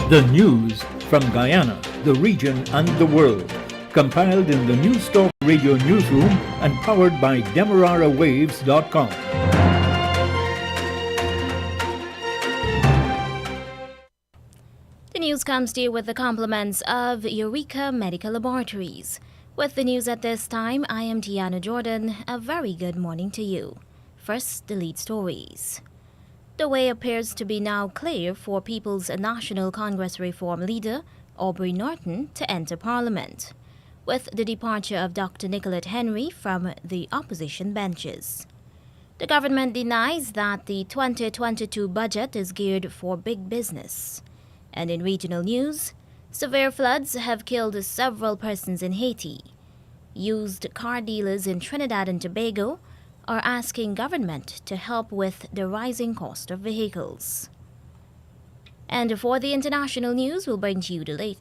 The news from Guyana, the region and the world. Compiled in the News Talk Radio newsroom and powered by DemeraraWaves.com. The news comes to you with the compliments of Eureka Medical Laboratories. With the news at this time, I am Tiana Jordan. A very good morning to you. First, the lead stories. The way appears to be now clear for People's National Congress Reform leader, Aubrey Norton, to enter Parliament, with the departure of Dr. Nicolette Henry from the opposition benches. The government denies that the 2022 budget is geared for big business. And in regional news, severe floods have killed several persons in Haiti. Used car dealers in Trinidad and Tobago are asking government to help with the rising cost of vehicles. And for the international news, we'll bring to you the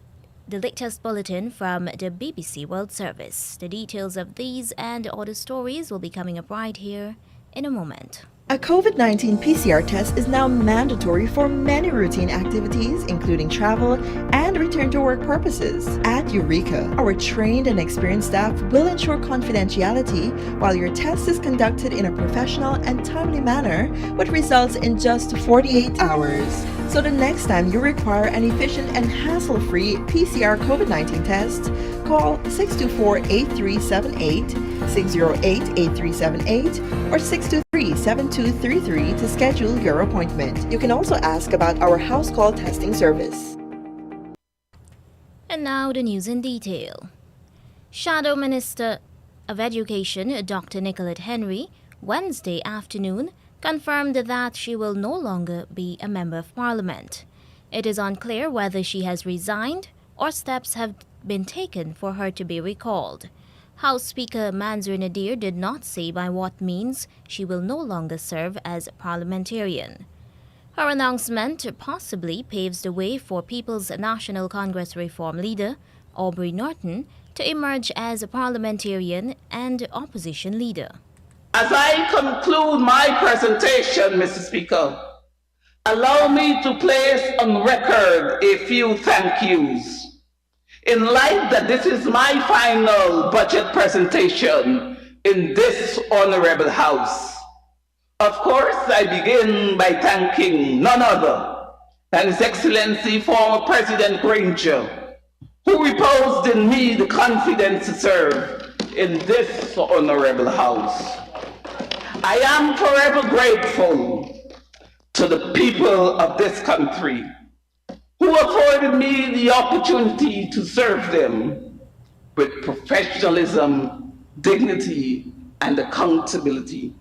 latest bulletin from the BBC World Service. The details of these and other stories will be coming up right here in a moment. A COVID-19 PCR test is now mandatory for many routine activities, including travel and return to work purposes. At Eureka, our trained and experienced staff will ensure confidentiality while your test is conducted in a professional and timely manner, which results in just 48 hours. So the next time you require an efficient and hassle-free PCR COVID-19 test, call 624-8378, 608-8378, or 623-7233 to schedule your appointment. You can also ask about our house call testing service. And now the news in detail. Shadow Minister of Education, Dr. Nicolette Henry, Wednesday afternoon, confirmed that she will no longer be a member of Parliament. It is unclear whether she has resigned or steps have been taken for her to be recalled. House Speaker Mansour Nadir did not say by what means she will no longer serve as a parliamentarian. Her announcement possibly paves the way for People's National Congress Reform leader, Aubrey Norton, to emerge as a parliamentarian and opposition leader. As I conclude my presentation, Mr. Speaker, allow me to place on record a few thank yous. In light that this is my final budget presentation in this honorable House, of course I begin by thanking none other than His Excellency former President Granger, who reposed in me the confidence to serve in this honorable House. I am forever grateful to the people of this country who afforded me the opportunity to serve them with professionalism, dignity, and accountability.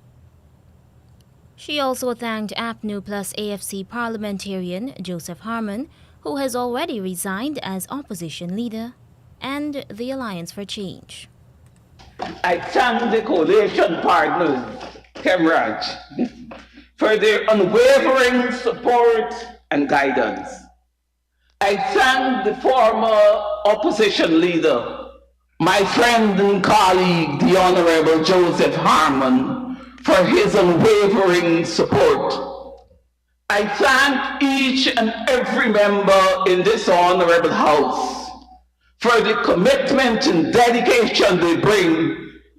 She also thanked APNU plus AFC parliamentarian Joseph Harmon, who has already resigned as opposition leader, and the Alliance for Change. I thank the coalition partners, Kemraj, for their unwavering support and guidance. I thank the former opposition leader, my friend and colleague, the Honorable Joseph Harmon, for his unwavering support. I thank each and every member in this honorable House for the commitment and dedication they bring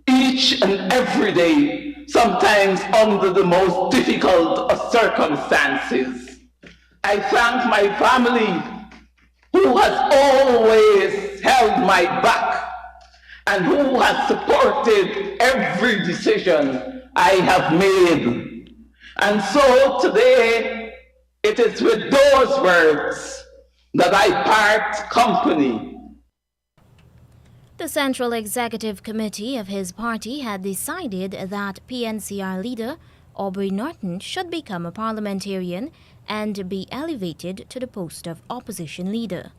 each and every day, sometimes under the most difficult of circumstances. I thank my family, who has always held my back and who has supported every decision I have made. And so today, it is with those words that I part company. The Central Executive Committee of his party had decided that PNCR leader Aubrey Norton should become a parliamentarian and be elevated to the post of opposition leader.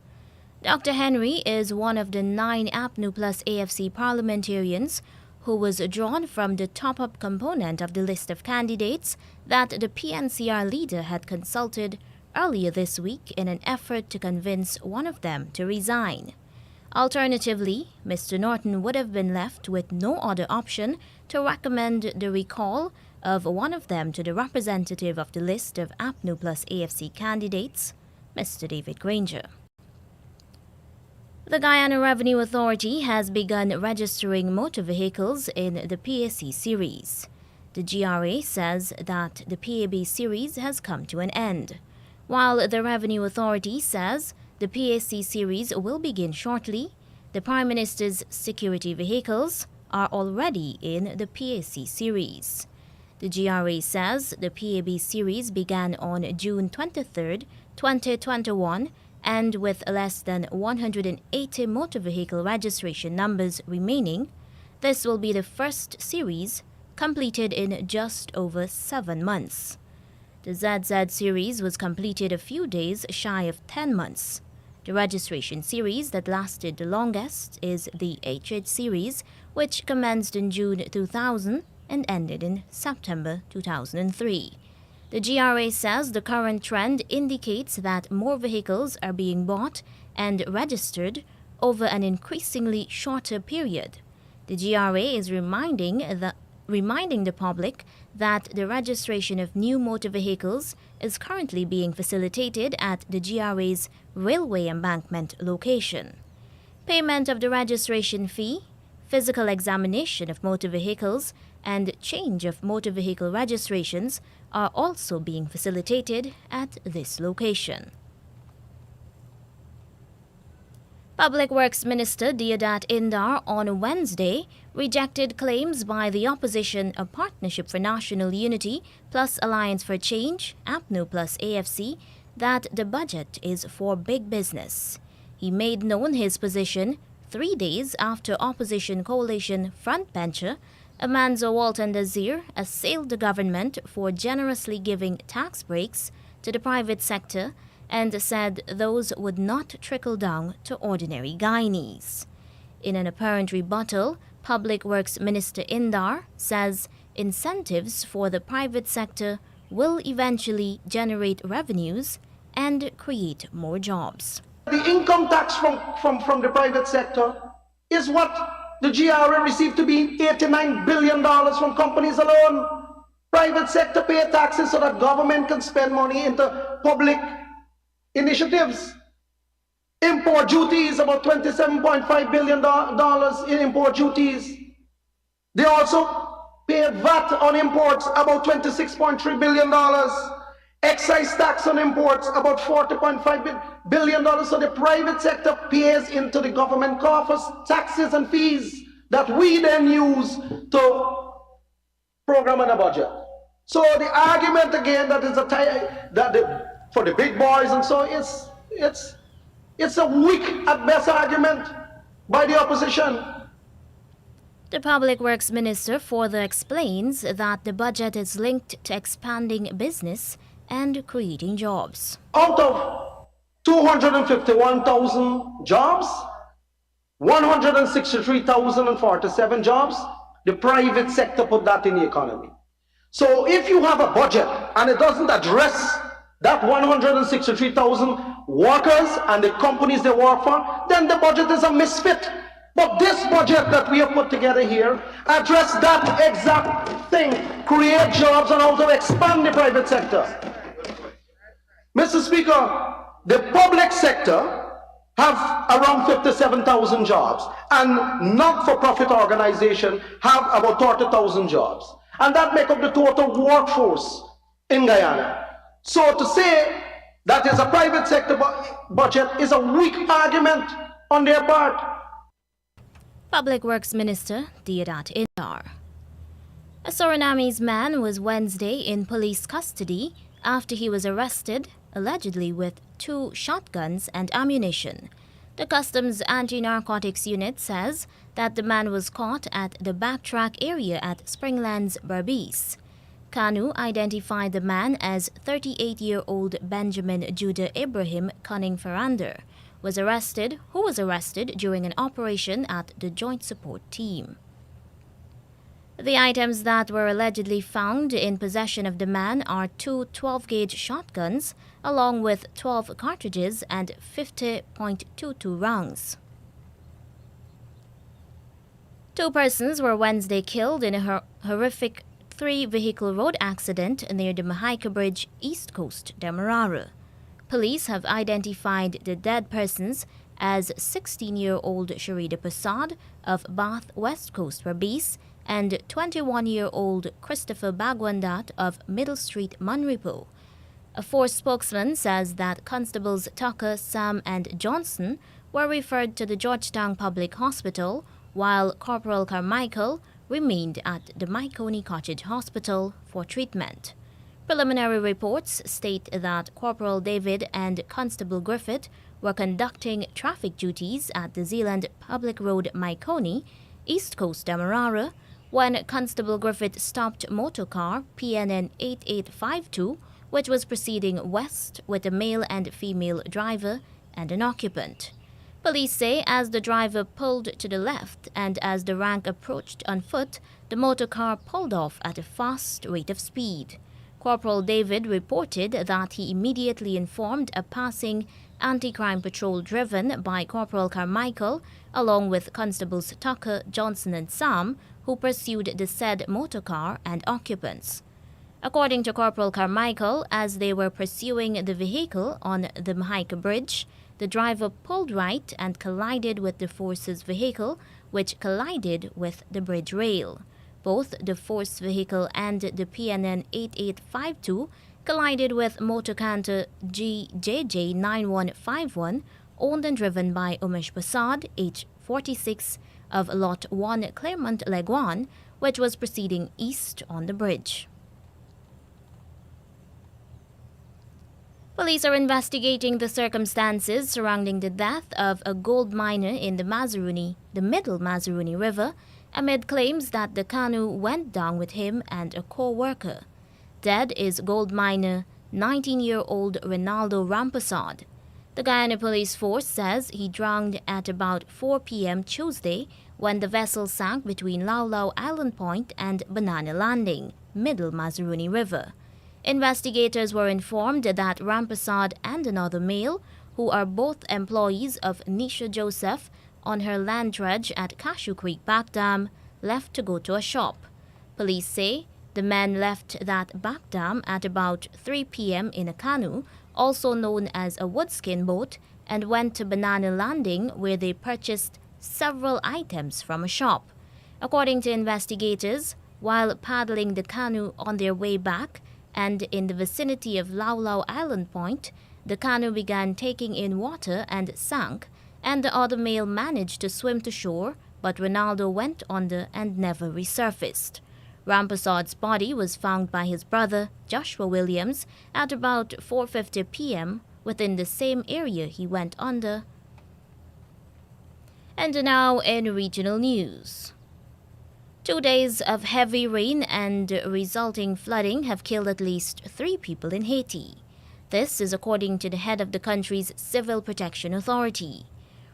Dr. Henry is one of the 9 APNU plus AFC parliamentarians who was drawn from the top-up component of the list of candidates that the PNCR leader had consulted earlier this week in an effort to convince one of them to resign. Alternatively, Mr. Norton would have been left with no other option to recommend the recall of one of them to the representative of the list of APNU plus AFC candidates, Mr. David Granger. The Guyana Revenue Authority has begun registering motor vehicles in the PAC series. The GRA says that the PAB series has come to an end, while the Revenue Authority says the PAC series will begin shortly. The Prime Minister's security vehicles are already in the PAC series. The GRA says the PAB series began on June 23, 2021, and with less than 180 motor vehicle registration numbers remaining, this will be the first series completed in just over 7 months. The ZZ series was completed a few days shy of 10 months. The registration series that lasted the longest is the HH series, which commenced in June 2000 and ended in September 2003. The GRA says the current trend indicates that more vehicles are being bought and registered over an increasingly shorter period. The GRA is reminding the public that the registration of new motor vehicles is currently being facilitated at the GRA's railway embankment location. Payment of the registration fee, physical examination of motor vehicles, and change of motor vehicle registrations are also being facilitated at this location. Public Works Minister Deodat Indar on Wednesday rejected claims by the opposition of Partnership for National Unity plus Alliance for Change, APNU plus AFC, that the budget is for big business. He made known his position 3 days after opposition coalition frontbencher Amanzo Walton Desir assailed the government for generously giving tax breaks to the private sector and said those would not trickle down to ordinary Guyanese. In an apparent rebuttal, Public Works Minister Indar says incentives for the private sector will eventually generate revenues and create more jobs. The income tax from the private sector is what the GRA received to be $89 billion from companies alone. Private sector pay taxes so that government can spend money into public initiatives. Import duties, about $27.5 billion in import duties. They also pay VAT on imports, about $26.3 billion. Excise tax on imports, about $40.5 billion. So the private sector pays into the government coffers taxes and fees that we then use to program in a budget. So the argument again that is for the big boys and so it's a weak at best argument by the opposition. The Public Works Minister further explains that the budget is linked to expanding business and creating jobs. Out of 251,000 jobs, 163,047 jobs, the private sector put that in the economy. So if you have a budget and it doesn't address that 163,000 workers and the companies they work for, then the budget is a misfit. But this budget that we have put together here address that exact thing, create jobs and also expand the private sector. Mr. Speaker, the public sector have around 57,000 jobs and not-for-profit organizations have about 30,000 jobs. And that makes up the total workforce in Guyana. So to say that is a private sector budget is a weak argument on their part. Public Works Minister Deodat Indar. A Surinamese man was Wednesday in police custody after he was arrested, allegedly with 2 shotguns and ammunition. The Customs Anti-Narcotics Unit says that the man was caught at the backtrack area at Springlands, Berbice. Kanu identified the man as 38-year-old Benjamin Judah Ibrahim Cunning Ferander, who was arrested during an operation at the Joint Support Team. The items that were allegedly found in possession of the man are 2 12-gauge shotguns, along with 12 cartridges and 50.22 rounds. 2 persons were Wednesday killed in a horrific 3-vehicle road accident near the Mahaika Bridge, East Coast, Demerara. Police have identified the dead persons as 16-year-old Sharida Prasad of Bath West Coast Rabis and 21-year-old Christopher Bagwandat of Middle Street, Manripo. A force spokesman says that Constables Tucker, Sam, and Johnson were referred to the Georgetown Public Hospital, while Corporal Carmichael remained at the Mycone Cottage Hospital for treatment. Preliminary reports state that Corporal David and Constable Griffith were conducting traffic duties at the Zealand Public Road, Mycone, East Coast, Demerara, when Constable Griffith stopped motorcar PNN 8852, which was proceeding west with a male and female driver and an occupant. Police say as the driver pulled to the left and as the rank approached on foot, the motorcar pulled off at a fast rate of speed. Corporal David reported that he immediately informed a passing anti-crime patrol driven by Corporal Carmichael along with Constables Tucker, Johnson and Sam, who pursued the said motorcar and occupants. According to Corporal Carmichael, as they were pursuing the vehicle on the Mahika Bridge, the driver pulled right and collided with the force's vehicle, which collided with the bridge rail. Both the force vehicle and the PNN 8852 collided with motor canter GJJ 9151, owned and driven by Umesh Prasad, age 46, of Lot 1 Claremont Leguan, which was proceeding east on the bridge. Police are investigating the circumstances surrounding the death of a gold miner in the Middle Mazaruni River, amid claims that the canoe went down with him and a co-worker. Dead is gold miner 19-year-old Ronaldo Rampasad. The Guyana Police Force says he drowned at about 4 p.m. Tuesday when the vessel sank between Lau Lau Island Point and Banana Landing, Middle Mazaruni River. Investigators were informed that Rampasad and another male, who are both employees of Nisha Joseph on her land dredge at Cashew Creek Back Dam, left to go to a shop. Police say the men left that back dam at about 3 p.m. in a canoe, also known as a woodskin boat, and went to Banana Landing where they purchased several items from a shop. According to investigators, while paddling the canoe on their way back and in the vicinity of Lau Lau Island Point, the canoe began taking in water and sank, and the other male managed to swim to shore, but Ronaldo went under and never resurfaced. Rampasad's body was found by his brother, Joshua Williams, at about 4:50 p.m. within the same area he went under. And now in regional news. 2 days of heavy rain and resulting flooding have killed at least 3 people in Haiti. This is according to the head of the country's Civil Protection Authority.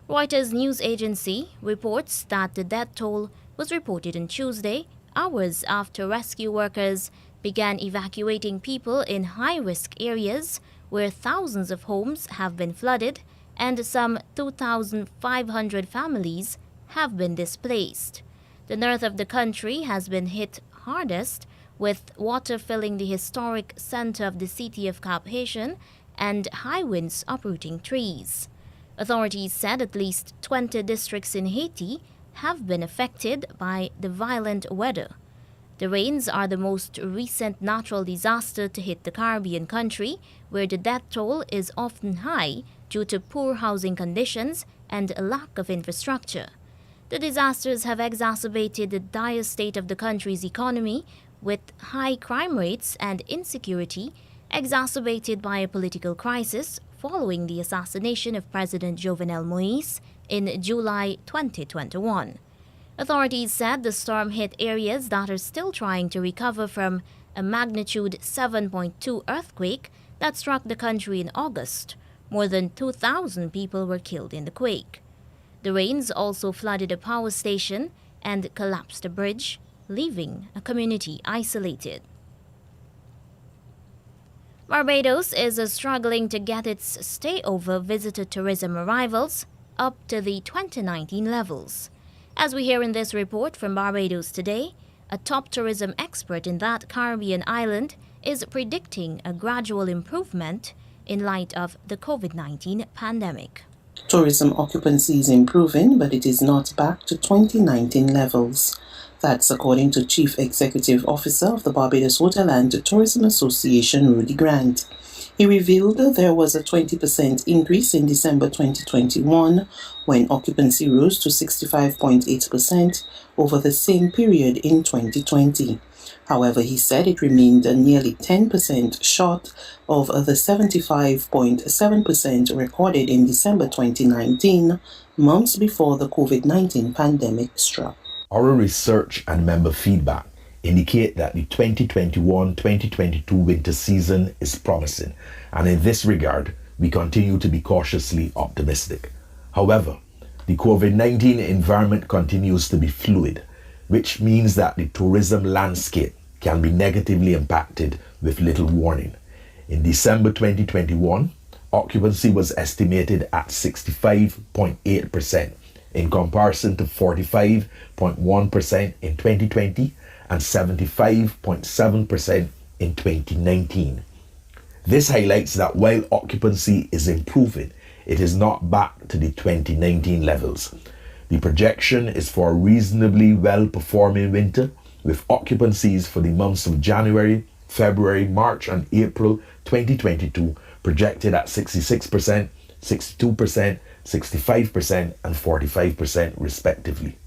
Reuters news agency reports that the death toll was reported on Tuesday, hours after rescue workers began evacuating people in high-risk areas where thousands of homes have been flooded and some 2,500 families have been displaced. The north of the country has been hit hardest, with water filling the historic center of the city of Cap Haitian and high winds uprooting trees. Authorities said at least 20 districts in Haiti have been affected by the violent weather. The rains are the most recent natural disaster to hit the Caribbean country, where the death toll is often high due to poor housing conditions and a lack of infrastructure. The disasters have exacerbated the dire state of the country's economy, with high crime rates and insecurity exacerbated by a political crisis following the assassination of President Jovenel Moïse in July 2021. Authorities said the storm hit areas that are still trying to recover from a magnitude 7.2 earthquake that struck the country in August. More than 2,000 people were killed in the quake. The rains also flooded a power station and collapsed a bridge, leaving a community isolated. Barbados is struggling to get its stayover visitor tourism arrivals up to the 2019 levels. As we hear in this report from Barbados Today, a top tourism expert in that Caribbean island is predicting a gradual improvement in light of the COVID-19 pandemic. Tourism occupancy is improving, but it is not back to 2019 levels. That's according to Chief Executive Officer of the Barbados Hotel and Tourism Association, Rudy Grant. He revealed there was a 20% increase in December 2021 when occupancy rose to 65.8% over the same period in 2020. However, he said it remained nearly 10% short of the 75.7% recorded in December 2019, months before the COVID-19 pandemic struck. Our research and member feedback indicate that the 2021-2022 winter season is promising, and in this regard, we continue to be cautiously optimistic. However, the COVID-19 environment continues to be fluid, which means that the tourism landscape can be negatively impacted with little warning. In December 2021, occupancy was estimated at 65.8% in comparison to 45.1% in 2020 and 75.7% in 2019. This highlights that while occupancy is improving, it is not back to the 2019 levels. The projection is for a reasonably well-performing winter, with occupancies for the months of January, February, March and April 2022 projected at 66%, 62%, 65% and 45% respectively.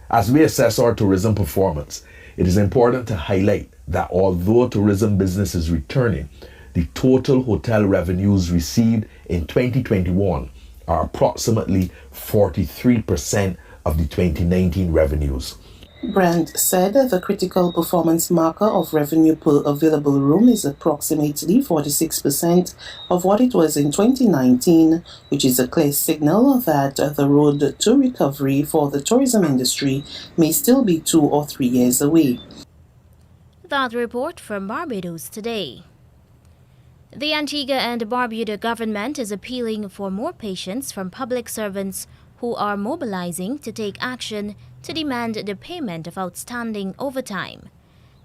As we assess our tourism performance, it is important to highlight that although tourism business is returning, the total hotel revenues received in 2021 are approximately 43% of the 2019 revenues. Grant said the critical performance marker of revenue per available room is approximately 46% of what it was in 2019, which is a clear signal that the road to recovery for the tourism industry may still be 2 or 3 years away. That report from Barbados Today. The Antigua and Barbuda government is appealing for more patience from public servants who are mobilizing to take action to demand the payment of outstanding overtime.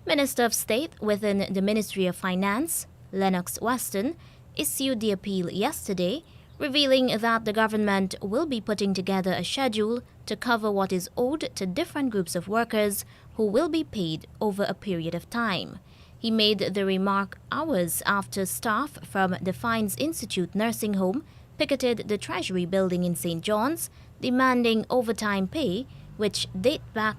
Minister of State within the Ministry of Finance, Lennox Weston, issued the appeal yesterday, revealing that the government will be putting together a schedule to cover what is owed to different groups of workers who will be paid over a period of time. He made the remark hours after staff from the Fines Institute Nursing Home picketed the Treasury building in St. John's, demanding overtime pay, which date back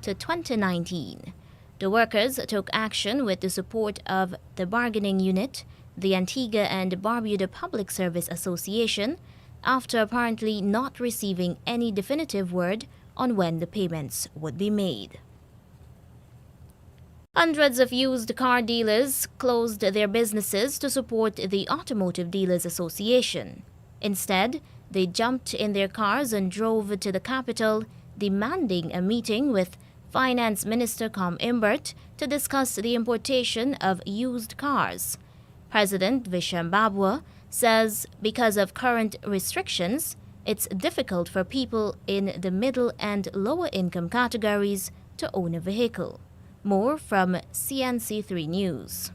to 2019. The workers took action with the support of the bargaining unit, the Antigua and Barbuda Public Service Association, after apparently not receiving any definitive word on when the payments would be made. Hundreds of used car dealers closed their businesses to support the Automotive Dealers Association. Instead, they jumped in their cars and drove to the capital, demanding a meeting with Finance Minister Com Imbert to discuss the importation of used cars. President Visham Babwa says because of current restrictions, it's difficult for people in the middle and lower income categories to own a vehicle. More from CNC3 News.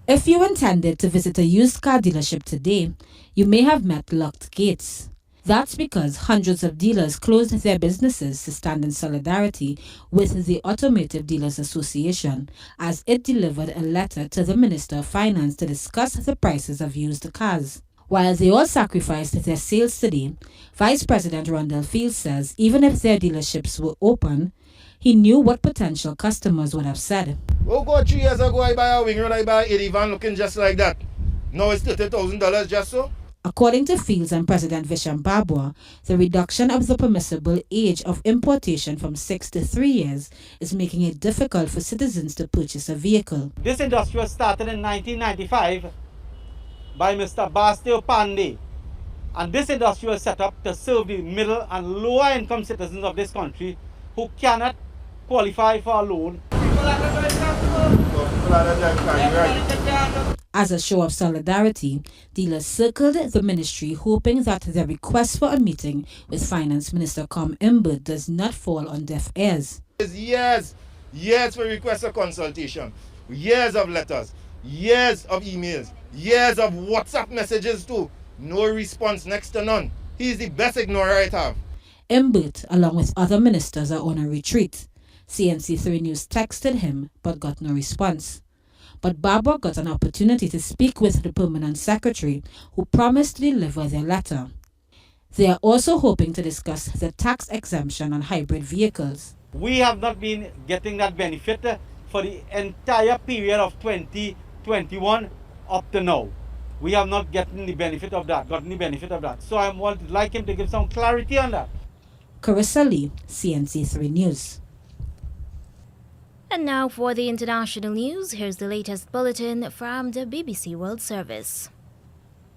If you intended to visit a used car dealership today, you may have met locked gates. That's because hundreds of dealers closed their businesses to stand in solidarity with the Automotive Dealers Association as it delivered a letter to the Minister of Finance to discuss the prices of used cars. While they all sacrificed their sales today, Vice President Rondell Fields says even if their dealerships were open, he knew what potential customers would have said. Oh God, 3 years ago I buy a wing run, I buy a 80 van looking just like that. Now it's $30,000 just so. According to Fields and President Visham Babwa, the reduction of the permissible age of importation from 6 to 3 years is making it difficult for citizens to purchase a vehicle. This industry was started in 1995 by Mr. Bastio Pandey. And this industry was set up to serve the middle and lower income citizens of this country who cannot qualify for a loan. As a show of solidarity, dealers circled the ministry hoping that their request for a meeting with Finance Minister Com Imbert does not fall on deaf ears. Years for request of consultation, years of letters, years of emails, Years of WhatsApp messages too. No response, next to none. He's the best ignorer I have. Mbut, along with other ministers, are on a retreat. CNC3 News texted him but got no response. But Barbara got an opportunity to speak with the permanent secretary, who promised to deliver their letter. They are also hoping to discuss the tax exemption on hybrid vehicles. We have not been getting that benefit for the entire period of 2021 up to now. We have not gotten the benefit of that. So I would like him to give some clarity on that. Carissa Lee, CNC3 News. And now for the international news, here's the latest bulletin from the BBC World Service.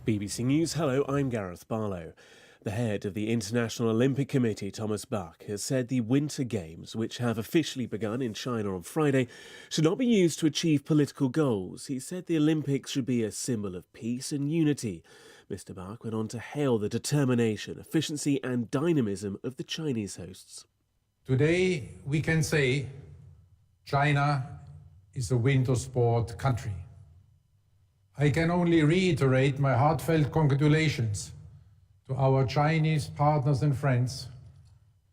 BBC News, hello, I'm Gareth Barlow. The head of the International Olympic Committee, Thomas Bach, has said the Winter Games, which have officially begun in China on Friday, should not be used to achieve political goals. He said the Olympics should be a symbol of peace and unity. Mr. Bach went on to hail the determination, efficiency and dynamism of the Chinese hosts. Today we can say China is a winter sport country. I can only reiterate my heartfelt congratulations to our Chinese partners and friends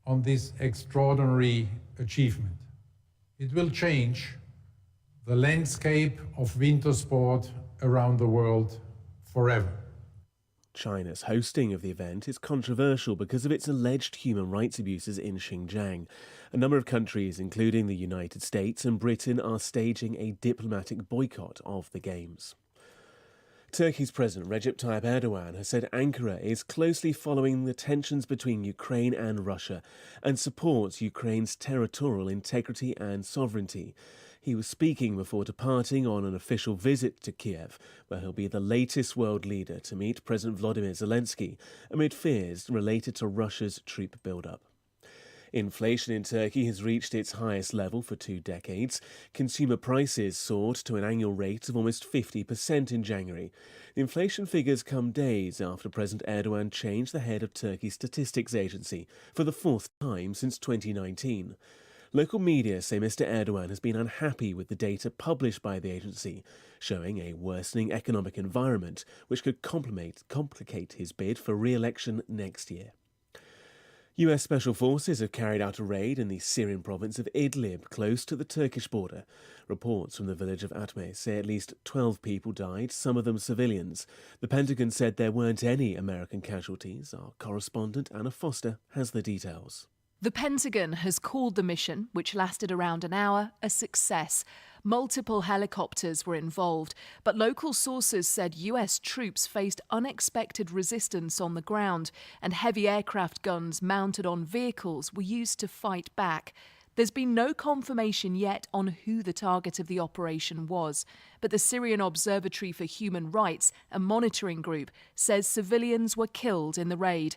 on this extraordinary achievement. It will change the landscape of winter sport around the world forever. China's hosting of the event is controversial because of its alleged human rights abuses in Xinjiang. A number of countries, including the United States and Britain, are staging a diplomatic boycott of the Games. Turkey's President Recep Tayyip Erdogan has said Ankara is closely following the tensions between Ukraine and Russia and supports Ukraine's territorial integrity and sovereignty. He was speaking before departing on an official visit to Kiev, where he'll be the latest world leader to meet President Volodymyr Zelensky, amid fears related to Russia's troop buildup. Inflation in Turkey has reached its highest level for 2 decades. Consumer prices soared to an annual rate of almost 50% in January. The inflation figures come days after President Erdogan changed the head of Turkey's statistics agency for the 4th time since 2019. Local media say Mr. Erdogan has been unhappy with the data published by the agency, showing a worsening economic environment which could complicate his bid for re-election next year. US Special Forces have carried out a raid in the Syrian province of Idlib, close to the Turkish border. Reports from the village of Atme say at least 12 people died, some of them civilians. The Pentagon said there weren't any American casualties. Our correspondent Anna Foster has the details. The Pentagon has called the mission, which lasted around an hour, a success. Multiple helicopters were involved, but local sources said US troops faced unexpected resistance on the ground, and heavy aircraft guns mounted on vehicles were used to fight back. There's been no confirmation yet on who the target of the operation was, but the Syrian Observatory for Human Rights, a monitoring group, says civilians were killed in the raid.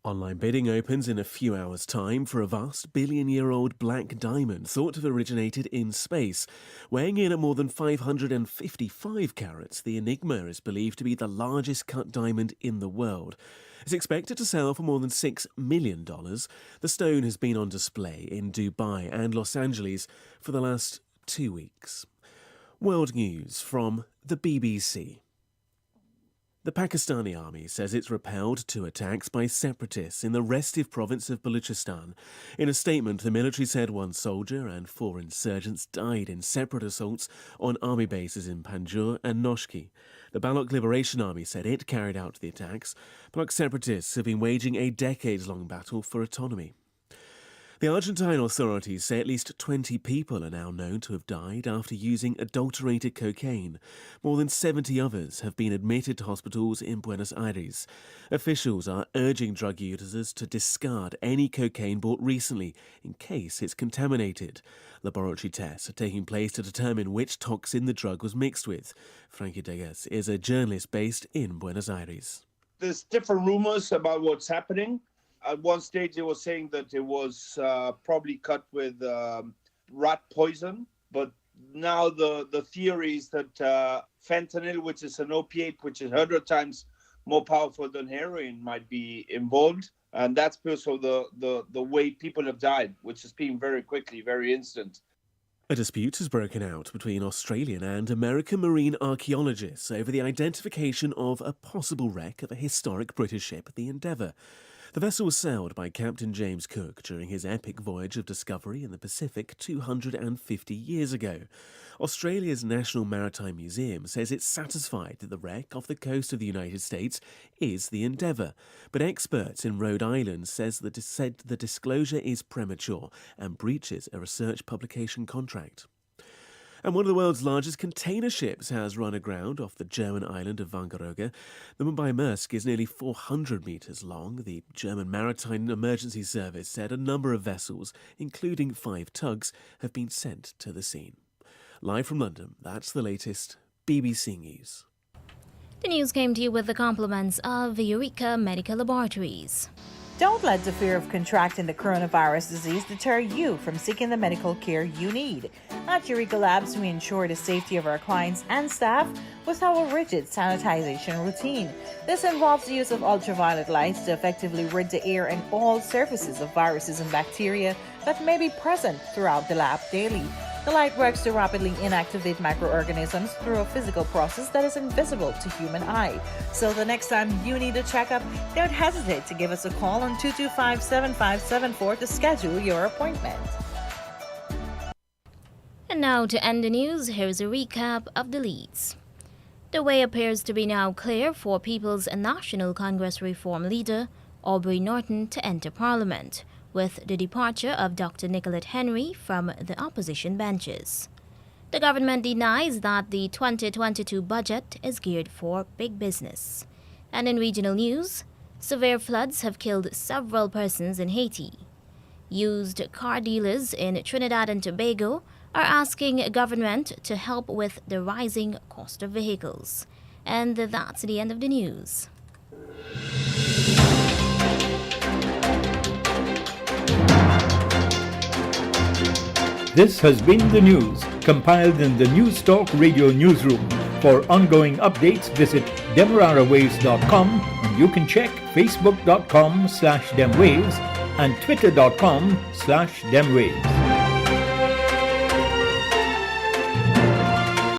Online bidding opens in a few hours' time for a vast billion-year-old black diamond thought to have originated in space. Weighing in at more than 555 carats, the Enigma is believed to be the largest cut diamond in the world. It's expected to sell for more than $6 million. The stone has been on display in Dubai and Los Angeles for the last 2 weeks. World news from the BBC. The Pakistani army says it's repelled 2 attacks by separatists in the restive province of Balochistan. In a statement, the military said 1 soldier and 4 insurgents died in separate assaults on army bases in Panjur and Noshki. The Baloch Liberation Army said it carried out the attacks. Baloch separatists have been waging a decades-long battle for autonomy. The Argentine authorities say at least 20 people are now known to have died after using adulterated cocaine. More than 70 others have been admitted to hospitals in Buenos Aires. Officials are urging drug users to discard any cocaine bought recently in case it's contaminated. Laboratory tests are taking place to determine which toxin the drug was mixed with. Frankie Degas is a journalist based in Buenos Aires. There's different rumors about what's happening. At one stage, they were saying that it was probably cut with rat poison. But now the theory is that fentanyl, which is an opiate, which is 100 times more powerful than heroin, might be involved. And that's because of the way people have died, which has been very quickly, very instant. A dispute has broken out between Australian and American marine archaeologists over the identification of a possible wreck of a historic British ship, the Endeavour. The vessel was sailed by Captain James Cook during his epic voyage of discovery in the Pacific 250 years ago. Australia's National Maritime Museum says it's satisfied that the wreck off the coast of the United States is the Endeavour, but experts in Rhode Island said the disclosure is premature and breaches a research publication contract. And one of the world's largest container ships has run aground off the German island of Wangerooge. The Mumbai Maersk is nearly 400 metres long. The German Maritime Emergency Service said a number of vessels, including 5 tugs, have been sent to the scene. Live from London, that's the latest BBC News. The news came to you with the compliments of Eureka Medical Laboratories. Don't let the fear of contracting the coronavirus disease deter you from seeking the medical care you need. At Eureka Labs, we ensure the safety of our clients and staff with our rigid sanitization routine. This involves the use of ultraviolet lights to effectively rid the air and all surfaces of viruses and bacteria that may be present throughout the lab daily. The light works to rapidly inactivate microorganisms through a physical process that is invisible to human eye. So the next time you need a checkup, don't hesitate to give us a call on 225-7574 to schedule your appointment. And now to end the news, here's a recap of the leads. The way appears to be now clear for People's National Congress Reform leader Aubrey Norton to enter Parliament, with the departure of Dr. Nicolette Henry from the opposition benches. The government denies that the 2022 budget is geared for big business. And in regional news, severe floods have killed several persons in Haiti. Used car dealers in Trinidad and Tobago are asking government to help with the rising cost of vehicles. And that's the end of the news. This has been the news, compiled in the News Talk Radio newsroom. For ongoing updates, visit demerarawaves.com, and you can check facebook.com/demwaves and twitter.com/demwaves.